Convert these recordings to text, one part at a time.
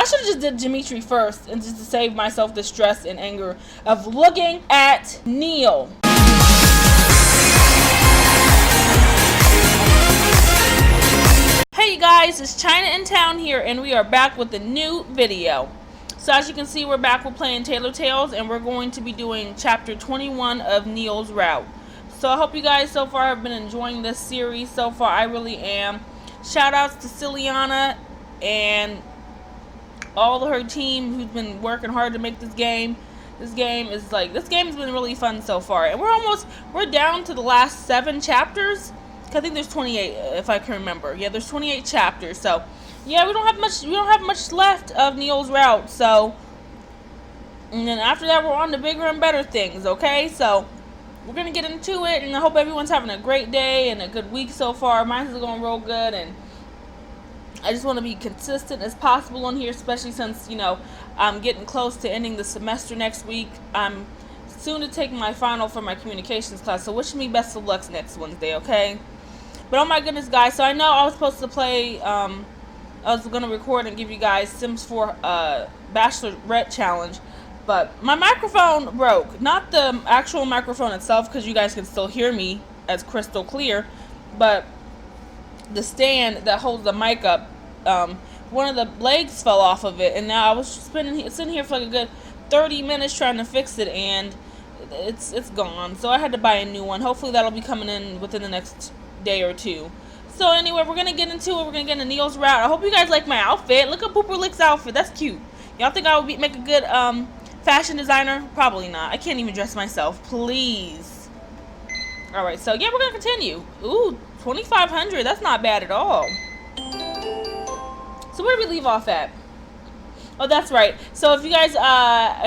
I should have just did Dimitri first, and just to save myself the stress and anger of looking at Niel. Hey you guys, it's China in Town here, and we are back with a new video. So as you can see, we're back with playing Tailor Tales, and we're going to be doing chapter 21 of Niel's route. So I hope you guys so far have been enjoying this series so far. I really am. Shout outs to Ciliana and all of her team who's been working hard to make this game. This game has been really fun so far. And we're down to the last 7 chapters. I think there's 28 if I can remember. Yeah, there's 28 chapters. So yeah, we don't have much left of Niel's route. So, and then after that we're on to bigger and better things, okay? So we're gonna get into it, and I hope everyone's having a great day and a good week so far. Mine's going real good, and I just want to be consistent as possible on here, especially since, you know, I'm getting close to ending the semester next week. I'm soon to take my final for my communications class, so wish me best of luck next Wednesday, okay? But oh my goodness, guys, so I know I was supposed to play, I was going to record and give you guys Sims 4 Bachelorette Challenge, but my microphone broke. Not the actual microphone itself, because you guys can still hear me as crystal clear, but the stand that holds the mic up, one of the legs fell off of it, and now I was sitting here for like a good 30 minutes trying to fix it, and it's gone. So I had to buy a new one. Hopefully that'll be coming in within the next day or two. So anyway, we're gonna get into it. We're gonna get into Niel's route. I hope you guys like my outfit. Look at Pooper Lick's outfit. That's cute. Y'all think I would make a good fashion designer? Probably not. I can't even dress myself. Please. All right. So yeah, we're gonna continue. Ooh, 2,500. That's not bad at all. So where did we leave off at? Oh, that's right. So if you guys,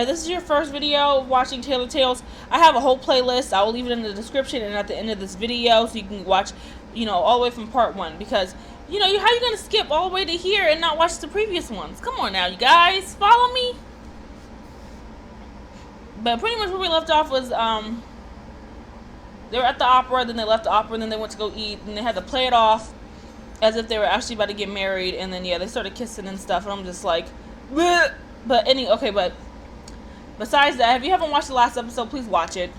this is your first video watching Tailor Tales, I have a whole playlist. I will leave it in the description and at the end of this video, so you can watch, you know, all the way from part 1. Because, you know, how are you going to skip all the way to here and not watch the previous ones? Come on now, you guys. Follow me. But pretty much where we left off was, they were at the opera, then they left the opera, and then they went to go eat, and they had to play it off as if they were actually about to get married, and then, yeah, they started kissing and stuff, and I'm just like, bleh. But besides that, if you haven't watched the last episode, please watch it.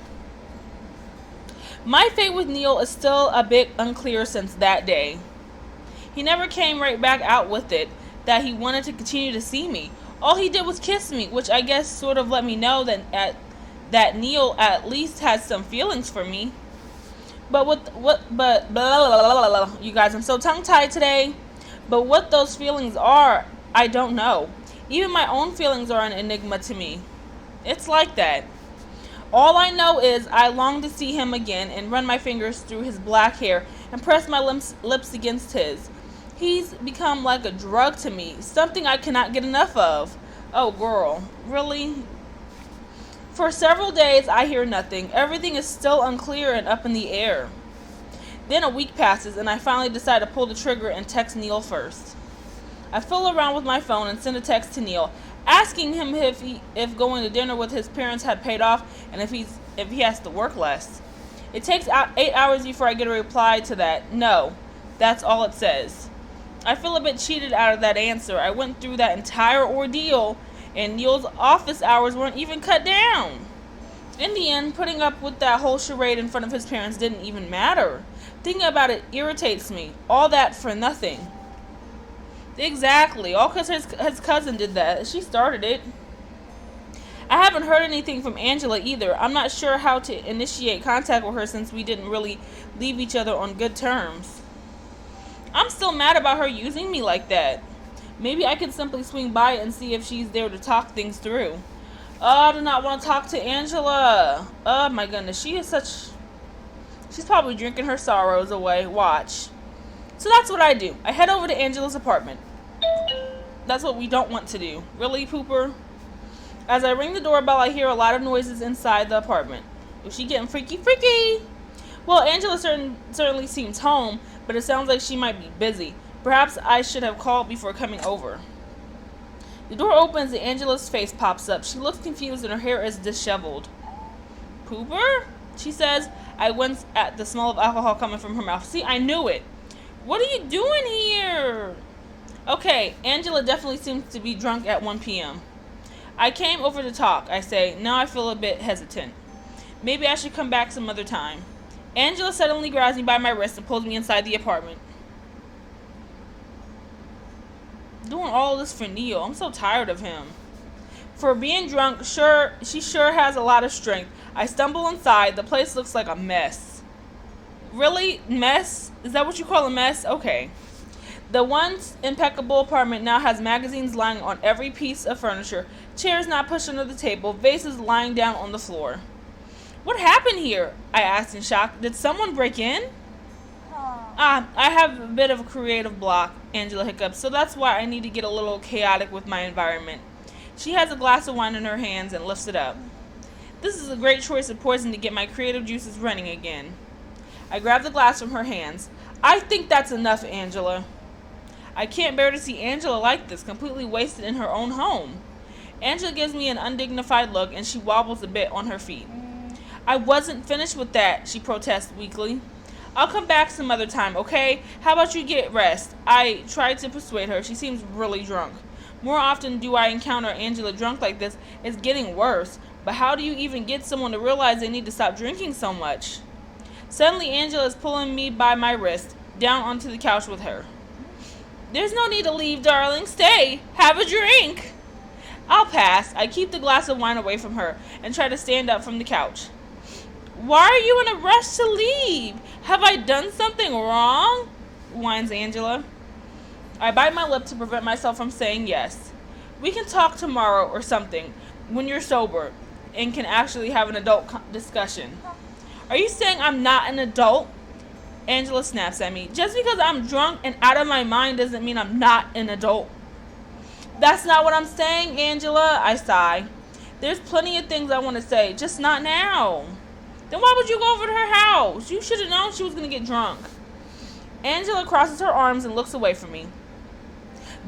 My fate with Niel is still a bit unclear since that day. He never came right back out with it, that he wanted to continue to see me. All he did was kiss me, which I guess sort of let me know that Niel at least has some feelings for me. But you guys, I'm so tongue-tied today. But what those feelings are, I don't know. Even my own feelings are an enigma to me. It's like that. All I know is I long to see him again and run my fingers through his black hair and press my lips against his. He's become like a drug to me, something I cannot get enough of. Oh, girl, really? For several days, I hear nothing. Everything is still unclear and up in the air. Then a week passes, and I finally decide to pull the trigger and text Niel first. I fiddle around with my phone and send a text to Niel, asking him if going to dinner with his parents had paid off, and if he has to work less. It takes 8 hours before I get a reply to that. No, that's all it says. I feel a bit cheated out of that answer. I went through that entire ordeal, and Niel's office hours weren't even cut down. In the end, putting up with that whole charade in front of his parents didn't even matter. Thinking about it irritates me. All that for nothing. Exactly. All because his cousin did that. She started it. I haven't heard anything from Angela either. I'm not sure how to initiate contact with her since we didn't really leave each other on good terms. I'm still mad about her using me like that. Maybe I could simply swing by and see if she's there to talk things through. Oh, I do not want to talk to Angela. Oh my goodness, she's probably drinking her sorrows away. Watch. So that's what I do. I head over to Angela's apartment. That's what we don't want to do. Really, Pooper? As I ring the doorbell, I hear a lot of noises inside the apartment. Is she getting freaky? Well, Angela certainly seems home, but it sounds like she might be busy. Perhaps I should have called before coming over. The door opens and Angela's face pops up. She looks confused and her hair is disheveled. Pooper? She says. I wince at the smell of alcohol coming from her mouth. See, I knew it. What are you doing here? Okay, Angela definitely seems to be drunk at 1 p.m. I came over to talk, I say. Now I feel a bit hesitant. Maybe I should come back some other time. Angela suddenly grabs me by my wrist and pulls me inside the apartment. Doing all this for Niel. I'm so tired of him. For being drunk, she sure has a lot of strength. I stumble inside. The place looks like a mess. Really? Mess? Is that what you call a mess? Okay. The once impeccable apartment now has magazines lying on every piece of furniture, chairs not pushed under the table, vases lying down on the floor. What happened here? I asked in shock. Did someone break in? I have a bit of a creative block, Angela hiccups, so that's why I need to get a little chaotic with my environment. She has a glass of wine in her hands and lifts it up. This is a great choice of poison to get my creative juices running again. I grab the glass from her hands. I think that's enough, Angela. I can't bear to see Angela like this, completely wasted in her own home. Angela gives me an undignified look and she wobbles a bit on her feet. I wasn't finished with that, she protests weakly. I'll come back some other time, okay? How about you get rest? I tried to persuade her. She seems really drunk. More often do I encounter Angela drunk like this. It's getting worse. But how do you even get someone to realize they need to stop drinking so much? Suddenly, Angela is pulling me by my wrist, down onto the couch with her. There's no need to leave, darling. Stay. Have a drink. I'll pass. I keep the glass of wine away from her and try to stand up from the couch. Why are you in a rush to leave? Have I done something wrong? Whines Angela. I bite my lip to prevent myself from saying yes. We can talk tomorrow or something, when you're sober, and can actually have an adult discussion. Are you saying I'm not an adult? Angela snaps at me. Just because I'm drunk and out of my mind doesn't mean I'm not an adult. That's not what I'm saying, Angela, I sigh. There's plenty of things I want to say, just not now. Then why would you go over to her house? You should have known she was going to get drunk. Angela crosses her arms and looks away from me.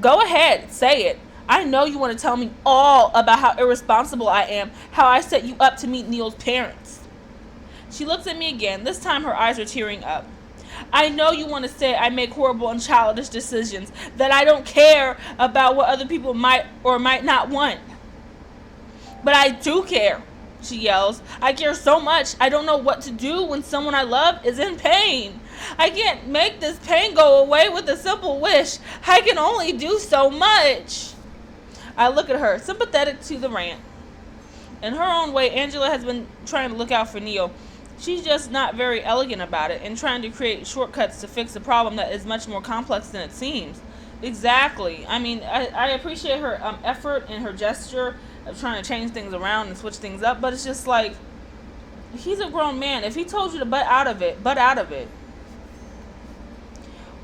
Go ahead, say it. I know you want to tell me all about how irresponsible I am, how I set you up to meet Niel's parents. She looks at me again. This time her eyes are tearing up. I know you want to say I make horrible and childish decisions, that I don't care about what other people might or might not want. But I do care, she yells. I care so much I don't know what to do when someone I love is in pain. I can't make this pain go away with a simple wish. I can only do so much. I look at her, sympathetic to the rant. In her own way, Angela has been trying to look out for Niel. She's just not very elegant about it and trying to create shortcuts to fix a problem that is much more complex than it seems. Exactly. I mean, I appreciate her effort and her gesture of trying to change things around and switch things up, but it's just like, he's a grown man. If he told you to butt out of it, butt out of it.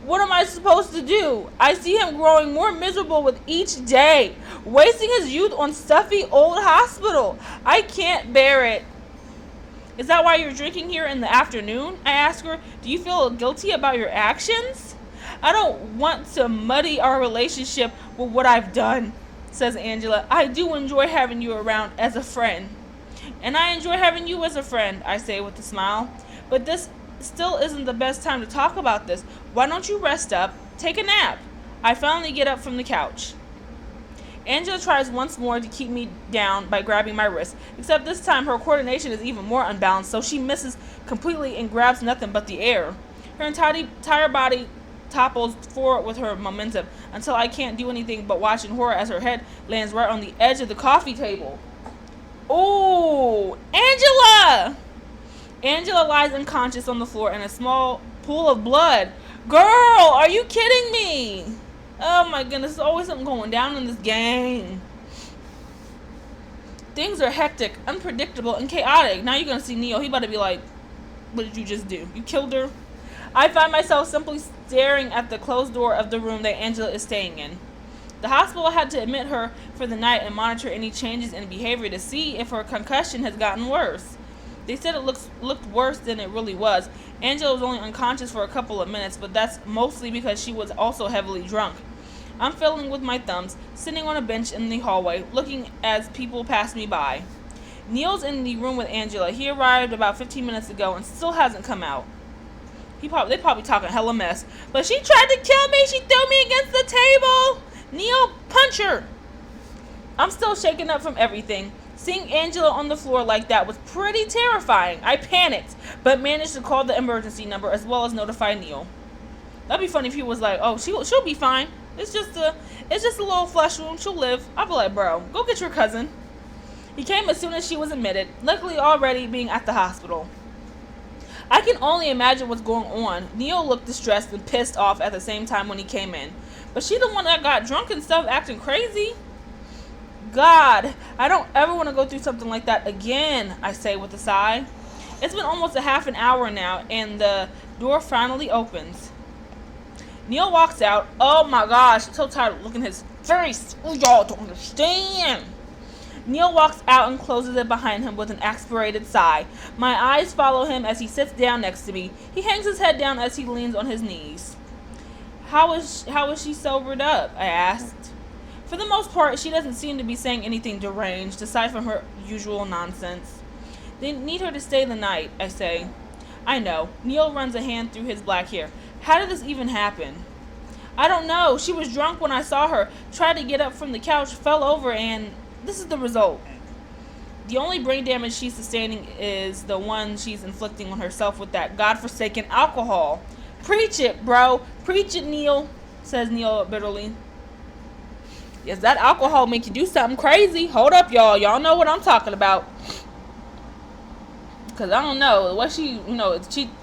What am I supposed to do? I see him growing more miserable with each day, wasting his youth on stuffy old hospital. I can't bear it. Is that why you're drinking here in the afternoon? I ask her. Do you feel guilty about your actions? I don't want to muddy our relationship with what I've done, says Angela. I do enjoy having you around as a friend. And I enjoy having you as a friend, I say with a smile. But this still isn't the best time to talk about this. Why don't you rest up, take a nap? I finally get up from the couch. Angela tries once more to keep me down by grabbing my wrist, except this time her coordination is even more unbalanced, so she misses completely and grabs nothing but the air. Her entire body topples forward with her momentum until I can't do anything but watch in horror as her head lands right on the edge of the coffee table. Ooh, Angela! Angela lies unconscious on the floor in a small pool of blood. Girl, are you kidding me? Oh my goodness, there's always something going down in this game. Things are hectic, unpredictable, and chaotic. Now you're going to see Niel. He about to be like, what did you just do? You killed her? I find myself simply staring at the closed door of the room that Angela is staying in. The hospital had to admit her for the night and monitor any changes in behavior to see if her concussion has gotten worse. They said it looked worse than it really was. Angela was only unconscious for a couple of minutes, but that's mostly because she was also heavily drunk. I'm fiddling with my thumbs, sitting on a bench in the hallway, looking as people pass me by. Niel's in the room with Angela. He arrived about 15 minutes ago and still hasn't come out. They probably talking hella mess. But she tried to kill me. She threw me against the table. Niel, punch her. I'm still shaken up from everything. Seeing Angela on the floor like that was pretty terrifying. I panicked, but managed to call the emergency number as well as notify Niel. That'd be funny if he was like, "Oh, she'll be fine. It's just a little flesh wound. She'll live." I'd be like, "Bro, go get your cousin." He came as soon as she was admitted, luckily already being at the hospital. I can only imagine what's going on. Niel looked distressed and pissed off at the same time when he came in. But she the one that got drunk and stuff, acting crazy. God, I don't ever want to go through something like that again, I say with a sigh. It's been almost a half an hour now, and the door finally opens. Niel walks out. Oh my gosh, I'm so tired of looking at his face. Oh, y'all don't understand. Niel walks out and closes it behind him with an aspirated sigh. My eyes follow him as he sits down next to me. He hangs his head down as he leans on his knees. How is she sobered up? I asked. For the most part, she doesn't seem to be saying anything deranged, aside from her usual nonsense. They need her to stay the night, I say. I know. Niel runs a hand through his black hair. How did this even happen? I don't know. She was drunk when I saw her, tried to get up from the couch, fell over, and this is the result. The only brain damage she's sustaining is the one she's inflicting on herself with that godforsaken alcohol. Preach it, bro. Preach it, Niel, says Niel bitterly. Yes, that alcohol make you do something crazy. Hold up, y'all. Y'all know what I'm talking about. Because I don't know. What she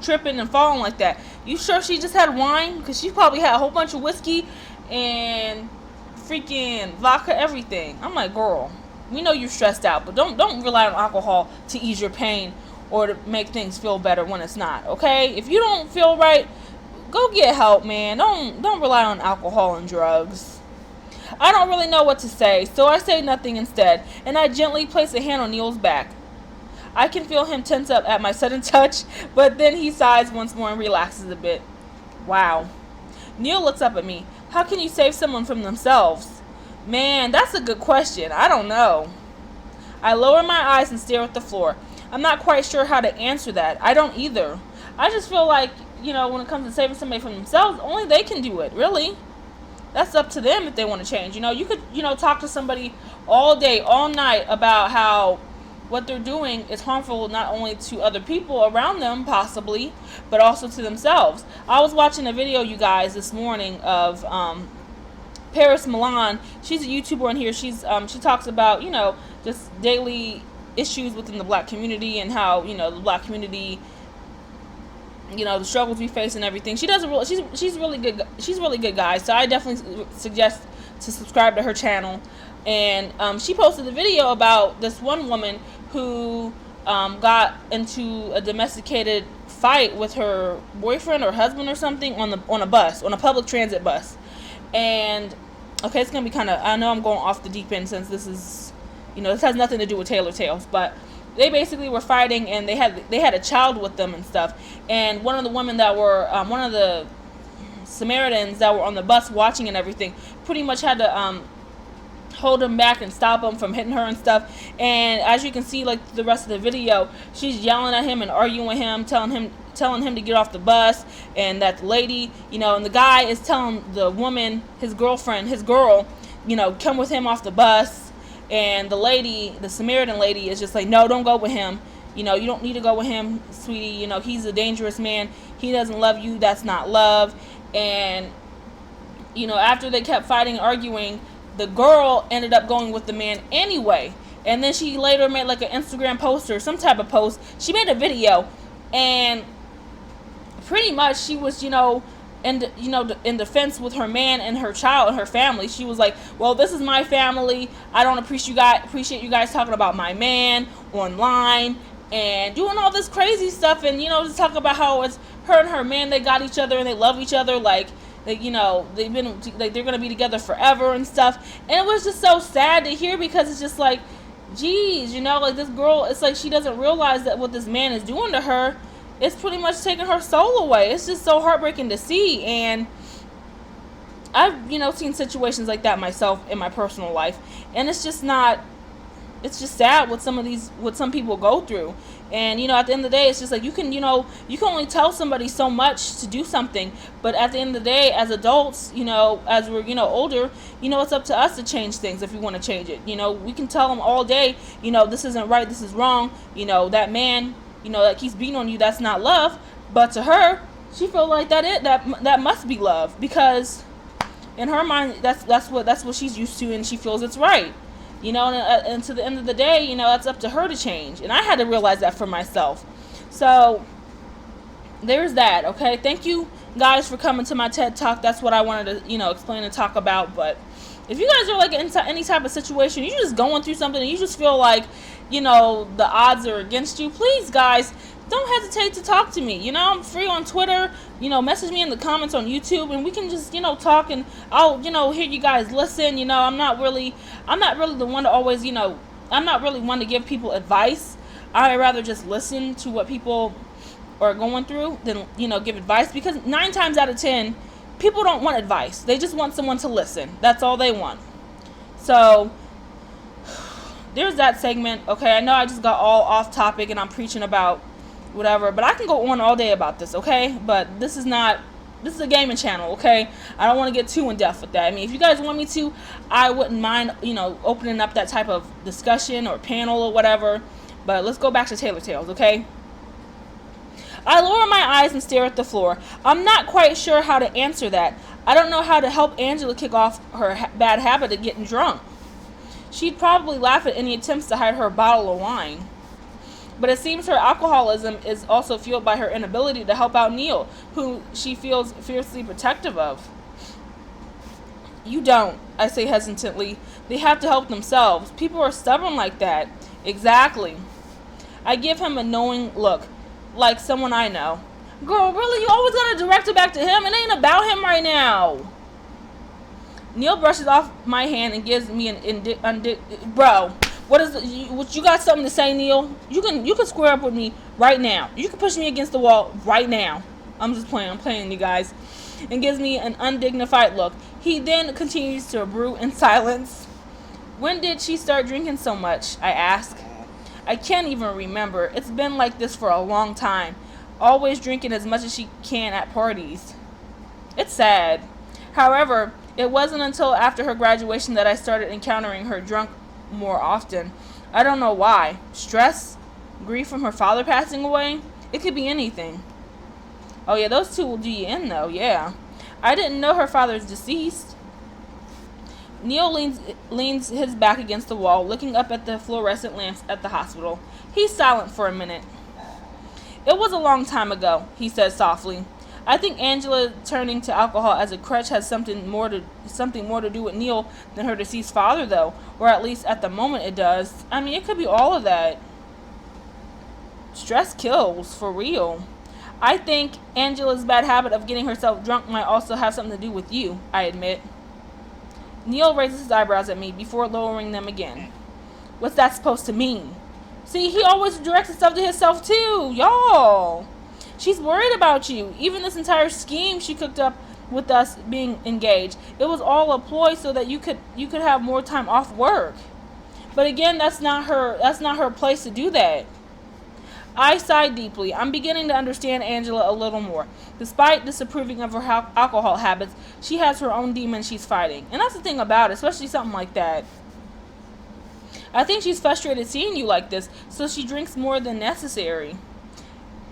tripping and falling like that. You sure she just had wine? Because she probably had a whole bunch of whiskey and freaking vodka, everything. I'm like, girl, we know you're stressed out, but don't rely on alcohol to ease your pain or to make things feel better when it's not, okay? If you don't feel right, go get help, man. Don't rely on alcohol and drugs. I don't really know what to say, so I say nothing instead, and I gently place a hand on Niel's back. I can feel him tense up at my sudden touch, but then he sighs once more and relaxes a bit. Wow. Niel looks up at me. How can you save someone from themselves? Man, that's a good question. I don't know. I lower my eyes and stare at the floor. I'm not quite sure how to answer that. I don't either. I just feel like, when it comes to saving somebody from themselves, only they can do it, really. That's up to them if they want to change. You could, talk to somebody all day, all night about how what they're doing is harmful not only to other people around them, possibly, but also to themselves. I was watching a video, you guys, this morning of Paris Milan. She's a YouTuber on here. She talks about, just daily issues within the black community and how, the black community, the struggles we face and everything. She's really good. She's really good, guys. So I definitely suggest to subscribe to her channel. And she posted a video about this one woman who got into a domesticated fight with her boyfriend or husband or something on a public transit bus. And okay, it's gonna be kind of, I know I'm going off the deep end since this is, this has nothing to do with Tailor Tales, but they basically were fighting, and they had a child with them and stuff. And one of the women that were one of the Samaritans that were on the bus watching and everything pretty much had to hold him back and stop him from hitting her and stuff. And as you can see, like the rest of the video, she's yelling at him and arguing with him, telling him to get off the bus, and that the lady, and the guy is telling the woman, his girl, come with him off the bus. And the lady, the Samaritan lady, is just like, no, don't go with him. You don't need to go with him, sweetie. He's a dangerous man. He doesn't love you. That's not love. And, after they kept fighting and arguing, the girl ended up going with the man anyway. And then she later made like an Instagram post or some type of post. She made a video, and pretty much she was, in defense with her man and her child and her family. She was like, well, this is my family. I don't appreciate you guys talking about my man online and doing all this crazy stuff, and just talk about how it's her and her man, they got each other and they love each other, like they've been like they're gonna be together forever and stuff. And it was just so sad to hear, because it's just like, geez, like this girl, it's like she doesn't realize that what this man is doing to her, it's pretty much taking her soul away. It's just so heartbreaking to see. And I've, seen situations like that myself in my personal life. And it's just not, it's just sad what some people go through. And at the end of the day, it's just like you can only tell somebody so much to do something, but at the end of the day, as adults, as we're older, it's up to us to change things if we want to change it. We can tell them all day, this isn't right, this is wrong, that man, that keeps beating on you, that's not love. But to her, she feels like that must be love, because in her mind, that's what she's used to, and she feels it's right. And to the end of the day, that's up to her to change. And I had to realize that for myself. So there's that. Okay, thank you guys for coming to my TED Talk. That's what I wanted to explain and talk about. But if you guys are like in any type of situation, you're just going through something and you just feel like the odds are against you, please guys, don't hesitate to talk to me. I'm free on Twitter. Message me in the comments on YouTube, and we can just talk, and I'll hear you guys listen. I'm not really the one to always I'm not really one to give people advice. I rather just listen to what people are going through than give advice, because 9 times out of 10 people don't want advice. They just want someone to listen. That's all they want. So there's that segment. Okay, I know I just got all off topic and I'm preaching about whatever, but I can go on all day about this, okay? But this is a gaming channel, okay? I don't want to get too in depth with that. I mean, if you guys want me to, I wouldn't mind opening up that type of discussion or panel or whatever. But let's go back to Tailor Tales, okay? I lower my eyes and stare at the floor. I'm not quite sure how to answer that. I don't know how to help Angela kick off her bad habit of getting drunk. She'd probably laugh at any attempts to hide her bottle of wine. But it seems her alcoholism is also fueled by her inability to help out Niel, who she feels fiercely protective of. You don't, I say hesitantly. They have to help themselves. People are stubborn like that. Exactly. I give him a knowing look, like someone I know. Girl, really? You always gotta direct it back to him? It ain't about him right now. Niel brushes off my hand and gives me bro. What you got something to say, Niel? You can square up with me right now. You can push me against the wall right now. I'm just playing. I'm playing, you guys. And gives me an undignified look. He then continues to brew in silence. When did she start drinking so much? I ask. I can't even remember. It's been like this for a long time. Always drinking as much as she can at parties. It's sad. However, it wasn't until after her graduation that I started encountering her drunk more often. I don't know why. Stress? Grief from her father passing away? It could be anything. Oh yeah, those two will do you in though, yeah. I didn't know her father's deceased. Niel leans his back against the wall, looking up at the fluorescent lamps at the hospital. He's silent for a minute. It was a long time ago, he says softly. I think Angela turning to alcohol as a crutch has something more to do with Niel than her deceased father, though. Or at least at the moment it does. I mean, it could be all of that. Stress kills, for real. I think Angela's bad habit of getting herself drunk might also have something to do with you, I admit. Niel raises his eyebrows at me before lowering them again. What's that supposed to mean? See, he always directs stuff to himself too, y'all. She's worried about you. Even this entire scheme she cooked up with us being engaged, it was all a ploy so that you could have more time off work. But again, that's not her place to do that. I sigh deeply. I'm beginning to understand Angela a little more. Despite disapproving of her alcohol habits, she has her own demons she's fighting. And that's the thing about it, especially something like that. I think she's frustrated seeing you like this, so she drinks more than necessary.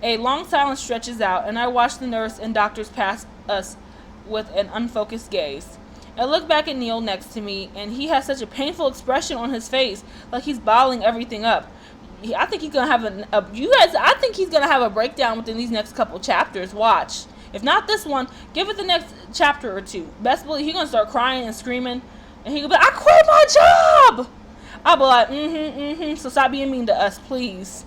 A long silence stretches out, and I watch the nurse and doctors pass us with an unfocused gaze. I look back at Niel next to me, and he has such a painful expression on his face, like he's bottling everything up. I think he's gonna have I think he's gonna have a breakdown within these next couple chapters. Watch. If not this one, give it the next chapter or two. Best believe he's gonna start crying and screaming, and he'll be like, "I quit my job." I'll be like, so stop being mean to us, please.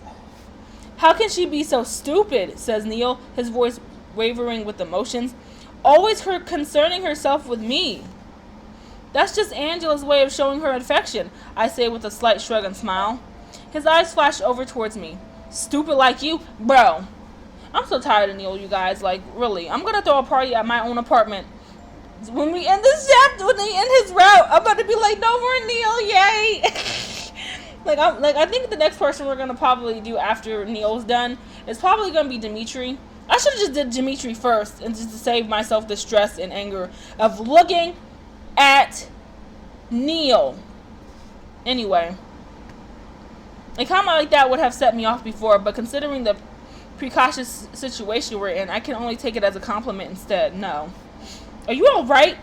How can she be so stupid, says Niel, his voice wavering with emotions. Always concerning herself with me. That's just Angela's way of showing her affection, I say with a slight shrug and smile. His eyes flash over towards me. Stupid like you? Bro. I'm so tired of Niel, you guys. Like, really. I'm going to throw a party at my own apartment. When we end this chapter, when they end his route, I'm about to be like, no more Niel, yay. I think the next person we're gonna probably do after Niel's done is probably gonna be Dimitri. I should have just did Dimitri first, and just to save myself the stress and anger of looking at Niel. Anyway, a comment like that would have set me off before, but considering the precautious situation we're in, I can only take it as a compliment instead. No. Are you alright?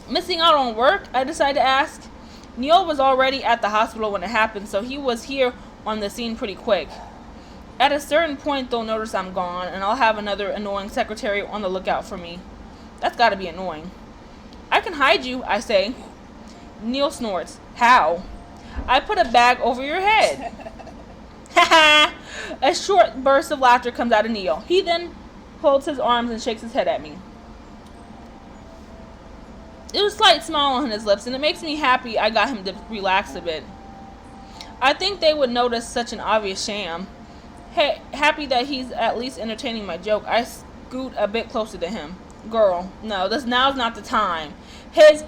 Missing out on work? I decided to ask. Niel was already at the hospital when it happened, so he was here on the scene pretty quick. At a certain point, they'll notice I'm gone, and I'll have another annoying secretary on the lookout for me. That's gotta be annoying. I can hide you, I say. Niel snorts. How? I put a bag over your head. Haha! A short burst of laughter comes out of Niel. He then folds his arms and shakes his head at me. There's a slight smile on his lips, and it makes me happy I got him to relax a bit. I think they would notice such an obvious sham. Hey, happy that he's at least entertaining my joke, I scoot a bit closer to him. Girl, no, now's not the time. His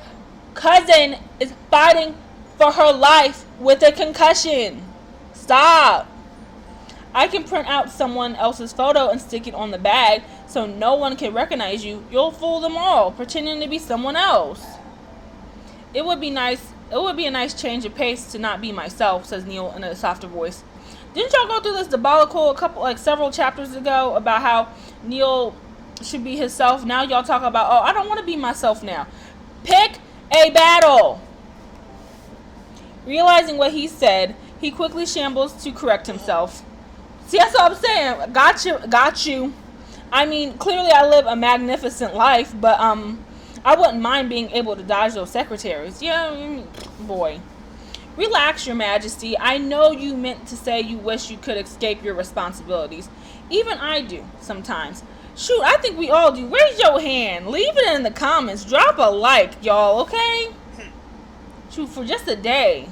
cousin is fighting for her life with a concussion. Stop. I can print out someone else's photo and stick it on the bag so no one can recognize you. You'll fool them all, pretending to be someone else. It would be a nice change of pace to not be myself, says Niel in a softer voice. Didn't y'all go through this debacle several chapters ago about how Niel should be himself? Now y'all talk about, oh, I don't want to be myself now. Pick a battle. Realizing what he said, he quickly shambles to correct himself. See, that's what I'm saying. Got you. I mean, clearly I live a magnificent life, but I wouldn't mind being able to dodge those secretaries. Yeah, boy. Relax, Your Majesty. I know you meant to say you wish you could escape your responsibilities. Even I do, sometimes. Shoot, I think we all do. Raise your hand. Leave it in the comments. Drop a like, y'all, okay? Shoot, for just a day.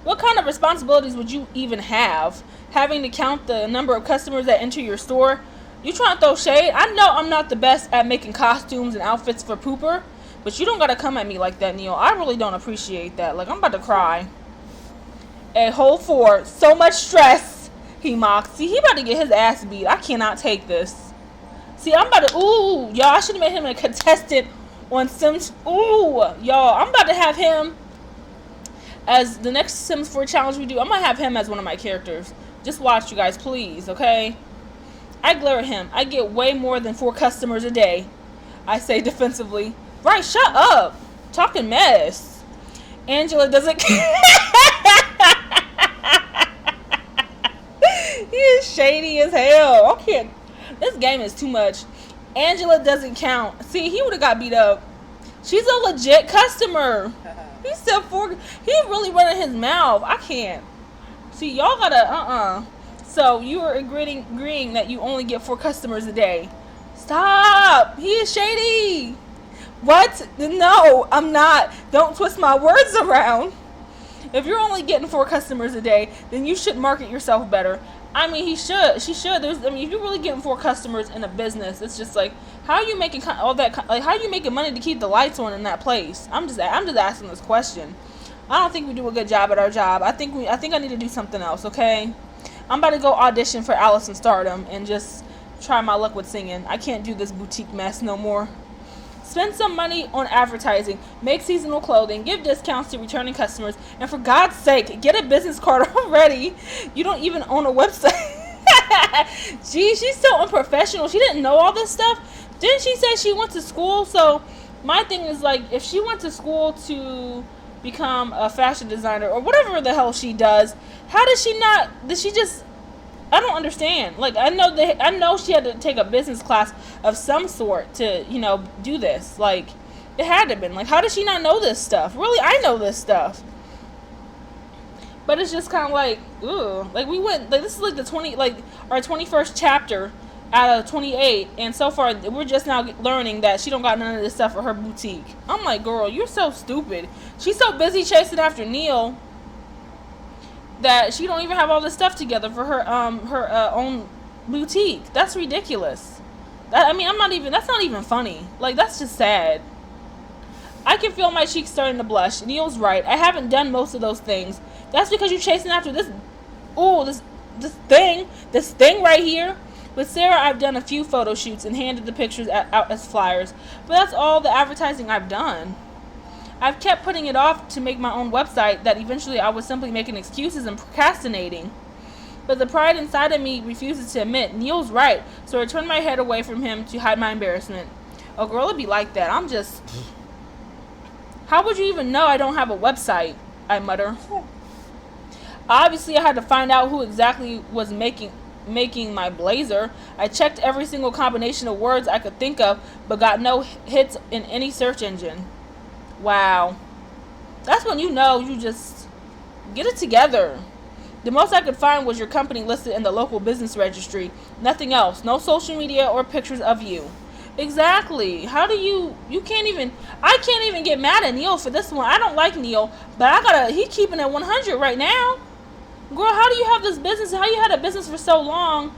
What kind of responsibilities would you even have? Having to count the number of customers that enter your store? You trying to throw shade? I know I'm not the best at making costumes and outfits for Pooper, but you don't gotta come at me like that, Niel. I really don't appreciate that. Like, I'm about to cry. A whole 4. So much stress, he mocks. See, he about to get his ass beat. I cannot take this. See, I'm about to, ooh, y'all, I should have made him a contestant on Sims. Ooh, y'all, I'm about to have him as the next Sims 4 challenge we do. I'm gonna have him as one of my characters. Just watch, you guys, please, okay? I glare at him. I get way more than 4 customers a day, I say defensively. Right, shut up. Talking mess. Angela doesn't He is shady as hell. I can't. This game is too much. Angela doesn't count. See, he would have got beat up. She's a legit customer. He said 4. He really running his mouth. I can't. See, y'all gotta, So, you are agreeing that you only get 4 customers a day. Stop! He is shady! What? No, I'm not. Don't twist my words around. If you're only getting 4 customers a day, then you should market yourself better. I mean, he should. She should. If you're really getting 4 customers in a business, it's just like, how are you making all that? Like, how are you making money to keep the lights on in that place? I'm just asking this question. I don't think we do a good job at our job. I think I need to do something else. Okay, I'm about to go audition for Alice in Stardom and just try my luck with singing. I can't do this boutique mess no more. Spend some money on advertising, make seasonal clothing, give discounts to returning customers, and for God's sake, get a business card already. You don't even own a website. Gee, she's so unprofessional. She didn't know all this stuff. Didn't she say she went to school? So my thing is, like, if she went to school to become a fashion designer or whatever the hell she does, how does she not? Did she just? I don't understand. Like, I know she had to take a business class of some sort to, do this. Like, it had to have been. Like, how does she not know this stuff? Really, I know this stuff. But it's just kind of like, ooh. Like, this is like our 21st chapter out of 28. And so far, we're just now learning that she don't got none of this stuff for her boutique. I'm like, girl, you're so stupid. She's so busy chasing after Niel that she don't even have all this stuff together for her own boutique. That's ridiculous. That's not even funny. Like, that's just sad. I can feel my cheeks starting to blush. Neil's right. I haven't done most of those things. That's because you're chasing after this. Ooh, this thing right here. With Sarah, I've done a few photo shoots and handed the pictures out as flyers, but that's all the advertising I've done. I've kept putting it off to make my own website that eventually I was simply making excuses and procrastinating. But the pride inside of me refuses to admit Neil's right, so I turn my head away from him to hide my embarrassment. Oh, girl, it'd be like that. How would you even know I don't have a website? I mutter. Obviously, I had to find out who exactly was making my blazer. I checked every single combination of words I could think of, but got no hits in any search engine. Wow. That's when you know you just get it together. The most I could find was your company listed in the local business registry. Nothing else. No social media or pictures of you. Exactly. How do I can't even get mad at Neil for this one. I don't like Neil, but he keeping it 100 right now. Girl, how do you have this business? How you had a business for so long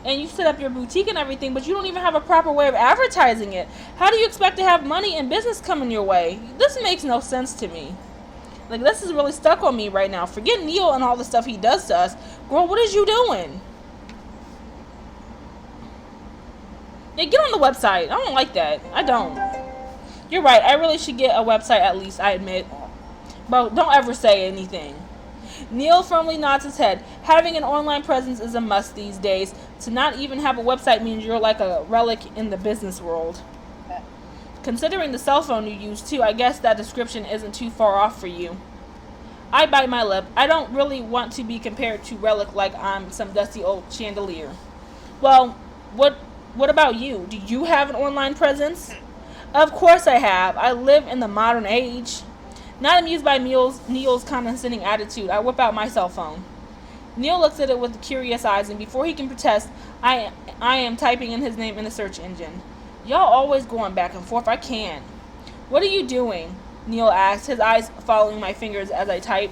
and you set up your boutique and everything, but you don't even have a proper way of advertising it? How do you expect to have money and business coming your way? This makes no sense to me. Like, this is really stuck on me right now. Forget Neil and all the stuff he does to us. Girl, what is you doing? Yeah, get on the website. I don't like that. I don't. You're right. I really should get a website at least, I admit. But don't ever say anything. Neil firmly nods his head. Having an online presence is a must these days. To not even have a website means you're like a relic in the business world. Considering the cell phone you use too, I guess that description isn't too far off for you. I bite my lip. I don't really want to be compared to relic like I'm some dusty old chandelier. Well, what about you? Do you have an online presence? Of course I have. I live in the modern age. Not amused by Neil's condescending attitude, I whip out my cell phone. Neil looks at it with curious eyes, and before he can protest, I am typing in his name in the search engine. Y'all always going back and forth. I can't. What are you doing? Neil asks, his eyes following my fingers as I type.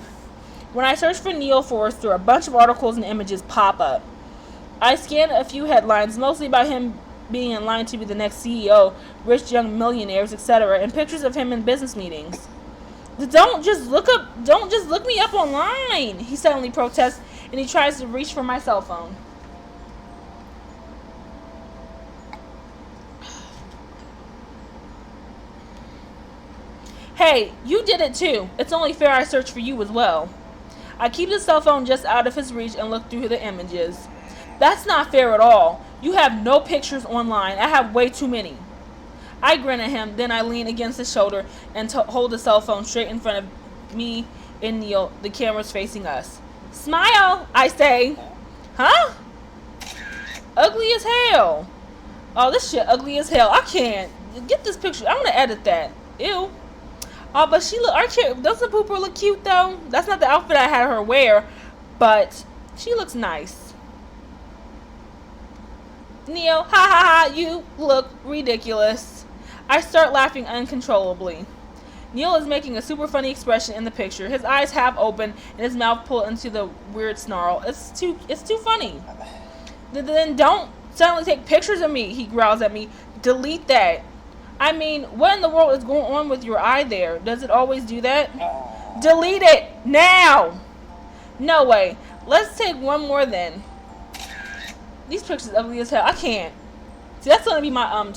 When I search for Neil Forrester, a bunch of articles and images pop up. I scan a few headlines, mostly about him being in line to be the next CEO, rich young millionaires, etc., and pictures of him in business meetings. Don't just look me up online, he suddenly protests, and he tries to reach for my cell phone. Hey, you did it too. It's only fair I search for you as well. I keep the cell phone just out of his reach and look through the images. That's not fair at all. You have no pictures online. I have way too many. I grin at him, then I lean against his shoulder and hold the cell phone straight in front of me and Neil. The camera's facing us. Smile, I say. Huh? Ugly as hell. Oh, this shit ugly as hell. I can't. Get this picture. I want to edit that. Ew. Oh, but doesn't Pooper look cute though? That's not the outfit I had her wear, but she looks nice. Neil, ha ha ha, you look ridiculous. I start laughing uncontrollably. Neil is making a super funny expression in the picture. His eyes half open and his mouth pulled into the weird snarl. It's too funny. Then don't suddenly take pictures of me, he growls at me. Delete that. I mean, what in the world is going on with your eye there? Does it always do that? Delete it now. No way. Let's take one more then. These pictures are ugly as hell. I can't. See, that's gonna be my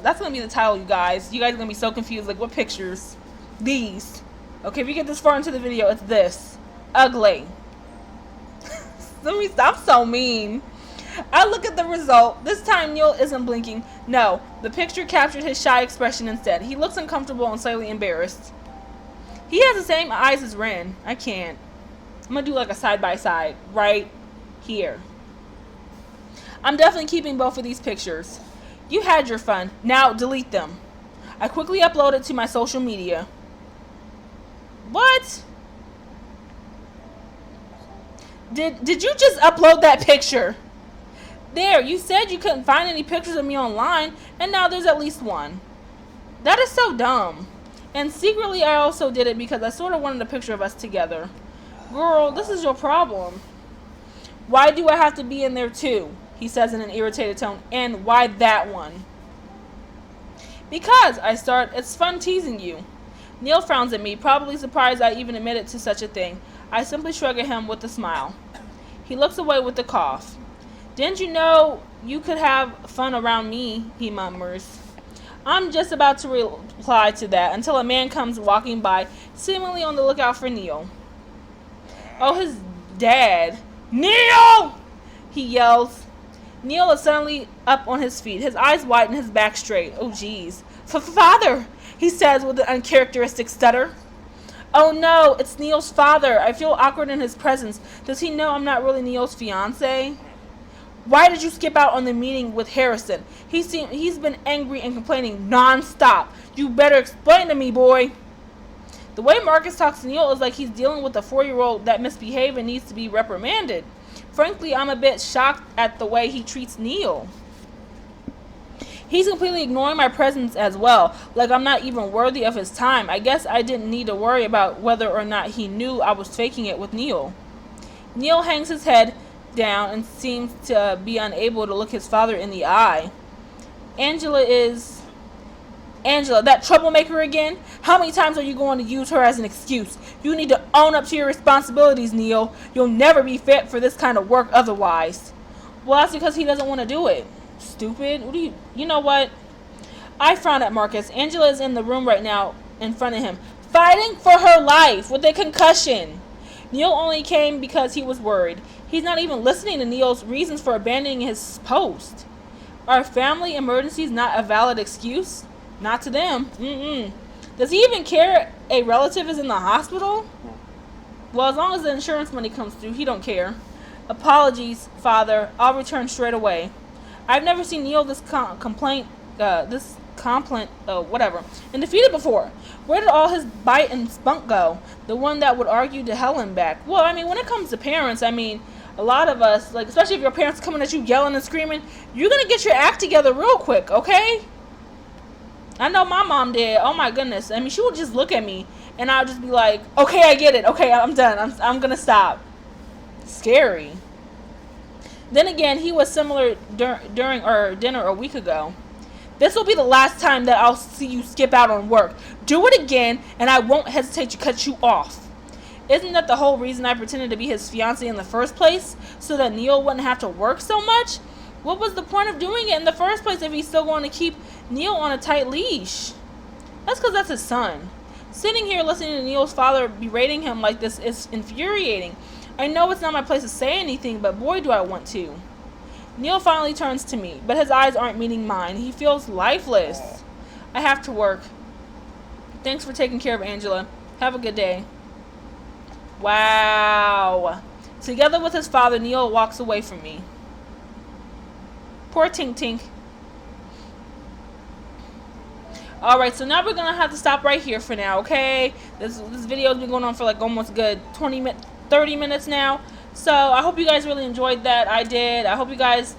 that's gonna be the title, you guys. You guys are gonna be so confused. Like, what pictures? These. Okay, if you get this far into the video, it's this. Ugly. Let me stop. So mean. I look at the result. This time Neil isn't blinking. No, the picture captured his shy expression instead. He looks uncomfortable and slightly embarrassed. He has the same eyes as Ren. I can't. I'm gonna do like a side by side right here. I'm definitely keeping both of these pictures. You had your fun. Now delete them. I quickly upload it to my social media. What? Did you just upload that picture? There, you said you couldn't find any pictures of me online, and now there's at least one. That is so dumb. And secretly, I also did it because I sort of wanted a picture of us together. Girl, this is your problem. Why do I have to be in there too? He says in an irritated tone. And why that one? Because, I start, it's fun teasing you. Niel frowns at me, probably surprised I even admitted to such a thing. I simply shrug at him with a smile. He looks away with a cough. Didn't you know you could have fun around me? He murmurs. I'm just about to reply to that until a man comes walking by, seemingly on the lookout for Niel. Oh, his dad. Niel! He yells. Niel is suddenly up on his feet, his eyes wide and his back straight. Oh, jeez. Father, he says with an uncharacteristic stutter. Oh no, it's Niel's father. I feel awkward in his presence. Does he know I'm not really Niel's fiance? Why did you skip out on the meeting with Harrison? He's been angry and complaining non-stop. You better explain to me, boy. The way Marcus talks to Niel is like he's dealing with a 4-year-old that misbehaved and needs to be reprimanded. Frankly, I'm a bit shocked at the way he treats Niel. He's completely ignoring my presence as well, like I'm not even worthy of his time. I guess I didn't need to worry about whether or not he knew I was faking it with Niel. Niel hangs his head down and seems to be unable to look his father in the eye. Angela, that troublemaker again? How many times are you going to use her as an excuse? You need to own up to your responsibilities, Niel. You'll never be fit for this kind of work otherwise. Well, that's because he doesn't want to do it. Stupid. You know what? I frown at Marcus. Angela is in the room right now in front of him, fighting for her life with a concussion. Niel only came because he was worried. He's not even listening to Niel's reasons for abandoning his post. Are family emergencies not a valid excuse? Not to them. Does he even care a relative is in the hospital? Well, as long as the insurance money comes through, he don't care. Apologies, Father. I'll return straight away. I've never seen Niel this and defeated before. Where did all his bite and spunk go? The one that would argue to hell and back. Well, I mean, when it comes to parents, I mean, a lot of us, like, especially if your parents coming at you yelling and screaming, you're going to get your act together real quick, okay? I know my mom did. Oh, my goodness. I mean, she would just look at me, and I would just be like, okay, I get it. Okay, I'm done. I'm going to stop. Scary. Then again, he was similar during our dinner a week ago. This will be the last time that I'll see you skip out on work. Do it again, and I won't hesitate to cut you off. Isn't that the whole reason I pretended to be his fiancée in the first place? So that Niel wouldn't have to work so much? What was the point of doing it in the first place if he's still going to keep Niel on a tight leash? That's because that's his son. Sitting here listening to Niel's father berating him like this is infuriating. I know it's not my place to say anything, but boy do I want to. Niel finally turns to me, but his eyes aren't meeting mine. He feels lifeless. I have to work. Thanks for taking care of Angela. Have a good day. Wow. Together with his father, Niel walks away from me. Poor Tink Tink. Alright, so now we're going to have to stop right here for now, okay? This video has been going on for like almost good 30 minutes now. So I hope you guys really enjoyed that. I did. I hope you guys,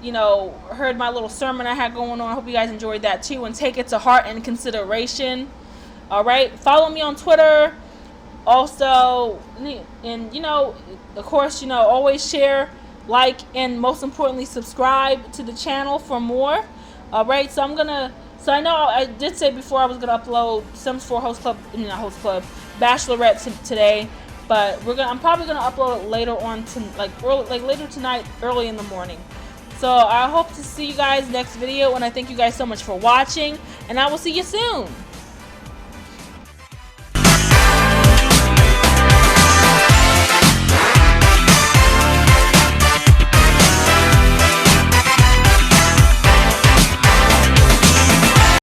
heard my little sermon I had going on. I hope you guys enjoyed that too and take it to heart and consideration. Alright, follow me on Twitter. Also, and of course, always share, like, and most importantly, subscribe to the channel for more. Alright, so I know I did say before I was gonna upload Sims 4 Bachelorette today, but I'm probably gonna upload it later on later tonight, early in the morning. So I hope to see you guys next video, and I thank you guys so much for watching, and I will see you soon.